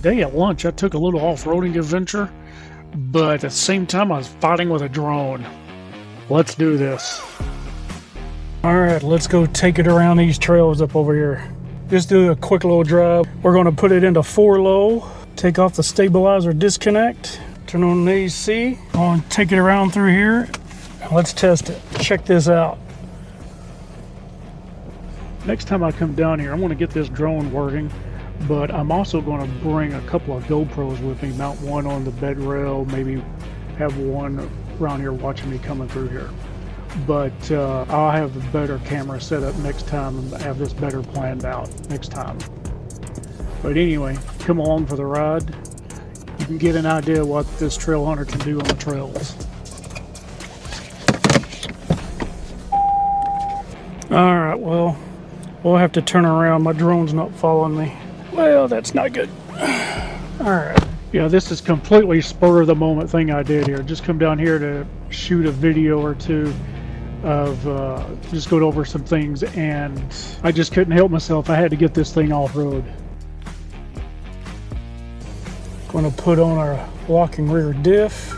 Today at lunch, I took a little off-roading adventure, but at the same time, I was fighting with a drone. Let's do this. All right, let's go take it around these trails up over here. Just do a quick little drive. We're going to put it into 4 low, take off the stabilizer disconnect, turn on the AC. I'm going to take it around through here. Let's test it. Check this out. Next time I come down here, I'm going to get this drone working, but I'm also going to bring a couple of GoPros with me, mount one on the bed rail, maybe have one around here watching me coming through here. But I'll have a better camera set up next time and have this better planned out next time. But anyway, come along for the ride. You can get an idea what this Trailhunter can do on the trails. All right, well, we'll have to turn around. My drone's not following me. Well, that's not good. All right. Yeah, this is completely spur of the moment thing I did here. Just come down here to shoot a video or two of just going over some things, and I just couldn't help myself. I had to get this thing off-road. Going to put on our locking rear diff.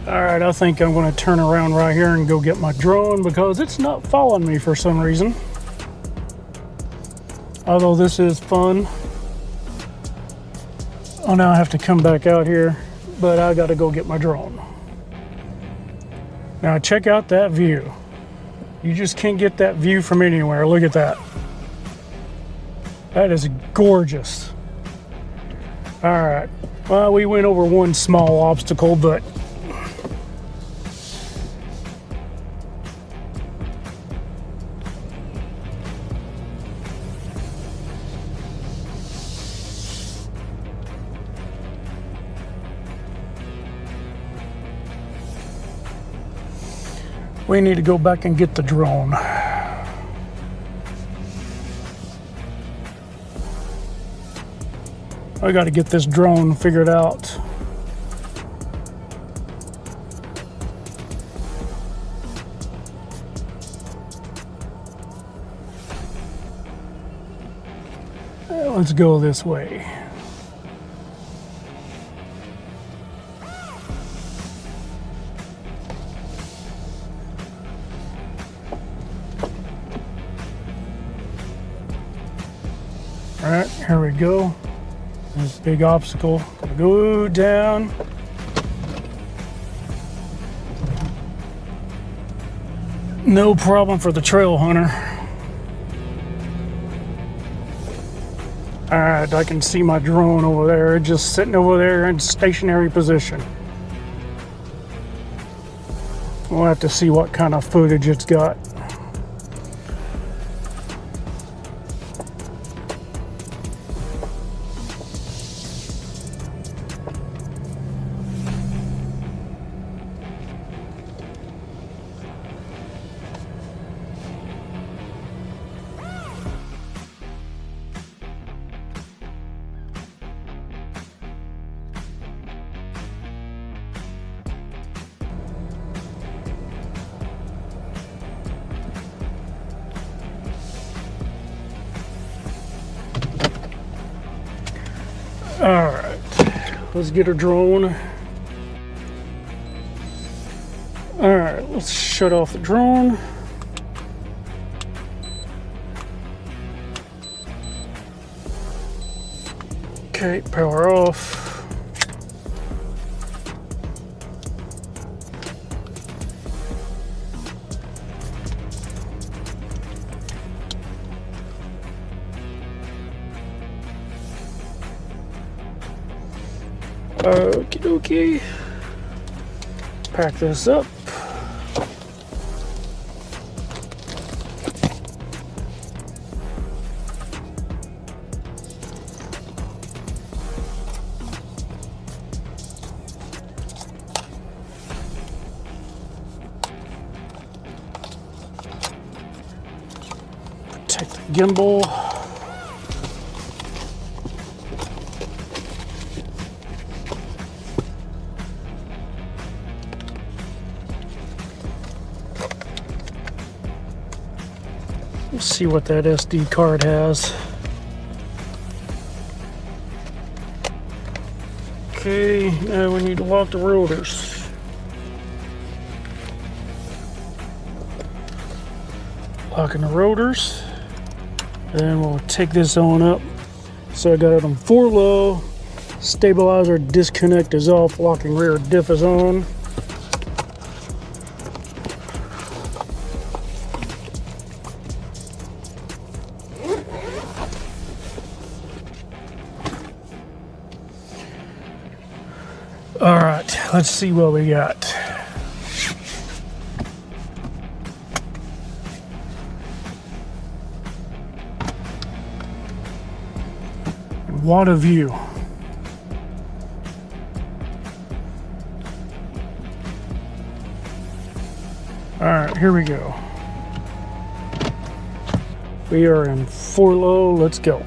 All right, I think I'm going to turn around right here and go get my drone because it's not following me for some reason. Although this is fun. Oh, now I have to come back out here, but I got to go get my drone. Now check out that view. You just can't get that view from anywhere. Look at that. That is gorgeous. All right, well, we went over one small obstacle, but we need to go back and get the drone. I got to get this drone figured out. Let's go this way. All right, here we go. This big obstacle. Gonna go down. No problem for the Trailhunter. All right, I can see my drone over there, just sitting over there in stationary position. We'll have to see what kind of footage it's got. All right, let's get a drone. All right, let's shut off the drone. Okay, power off. Okie dokie. Pack this up. Protect the gimbal. Let's see what that SD card has. Okay, now we need to lock the rotors. Locking the rotors. Then we'll take this on up. So I got it on 4 low. Stabilizer disconnect is off. Locking rear diff is on. All right, let's see what we got. What a view. All right, here we go. We are in 4 low, let's go.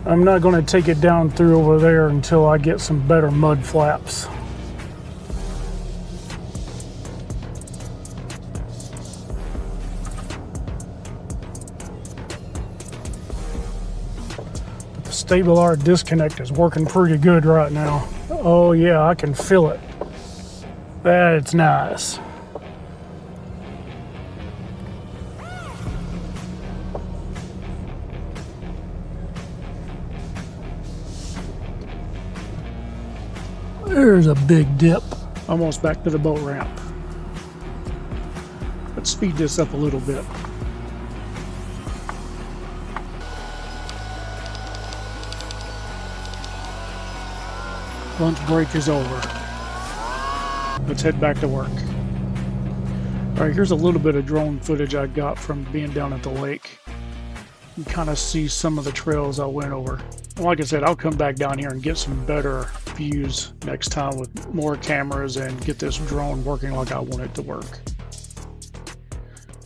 I'm not going to take it down through over there until I get some better mud flaps. The stabilizer disconnect is working pretty good right now. Oh yeah, I can feel it. That's nice. There's a big dip. Almost back to the boat ramp. Let's speed this up a little bit. Lunch break is over. Let's head back to work. All right, here's a little bit of drone footage I got from being down at the lake. You kind of see some of the trails I went over. Like I said, I'll come back down here and get some better views next time with more cameras and get this drone working like I want it to work.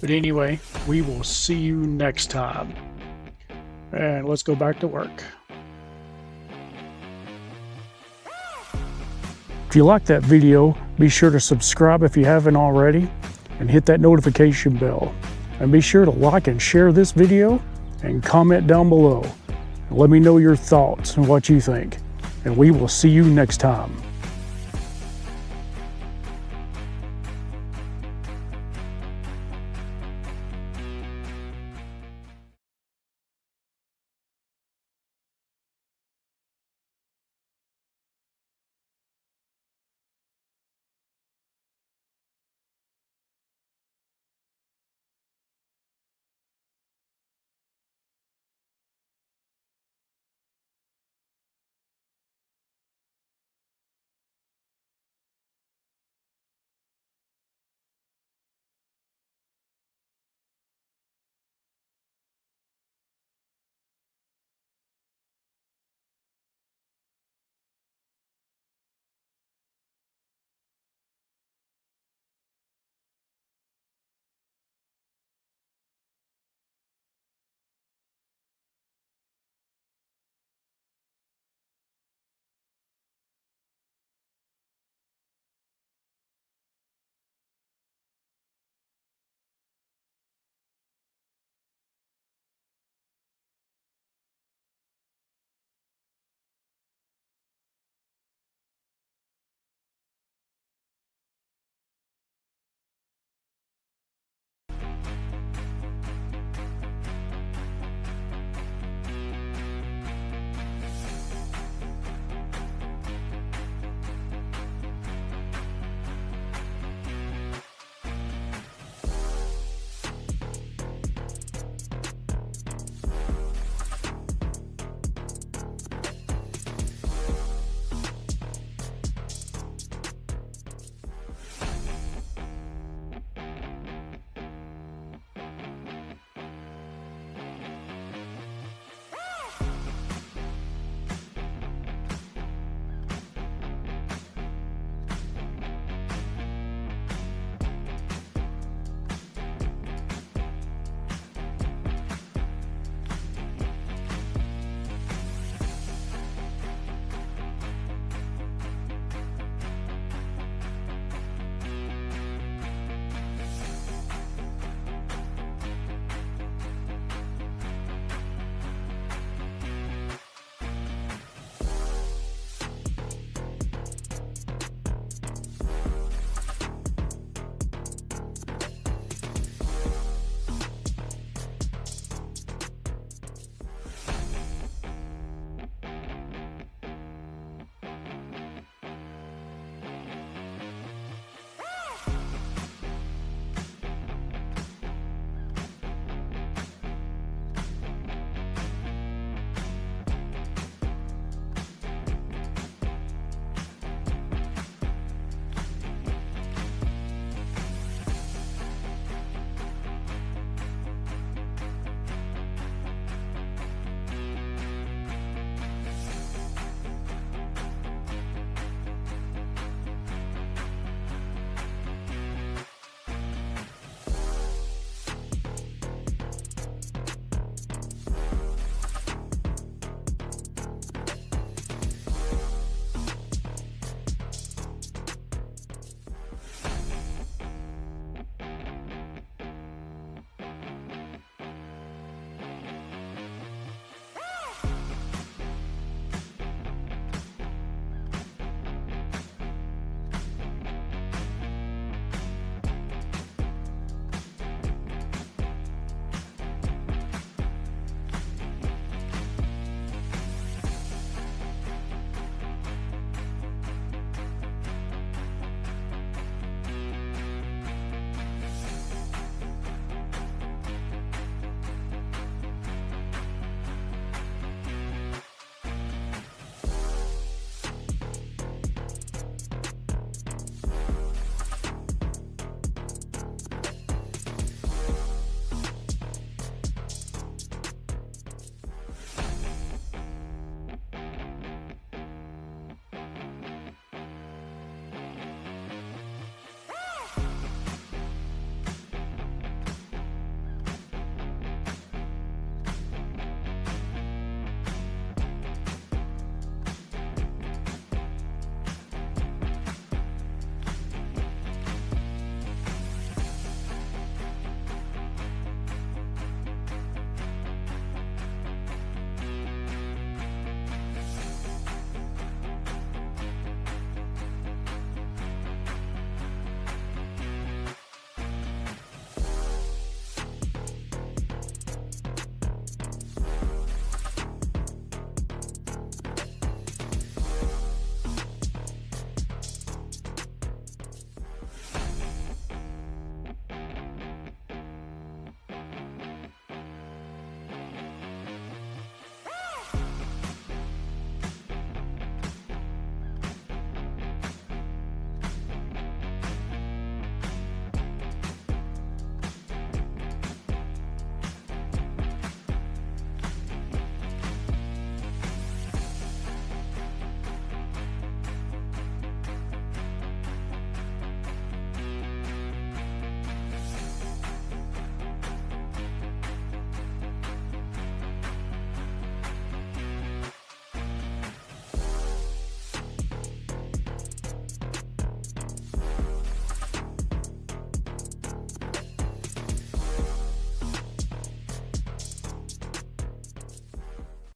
But anyway, we will see you next time. And let's go back to work. If you like that video, be sure to subscribe if you haven't already and hit that notification bell. And be sure to like and share this video and comment down below. Let me know your thoughts and what you think. And we will see you next time.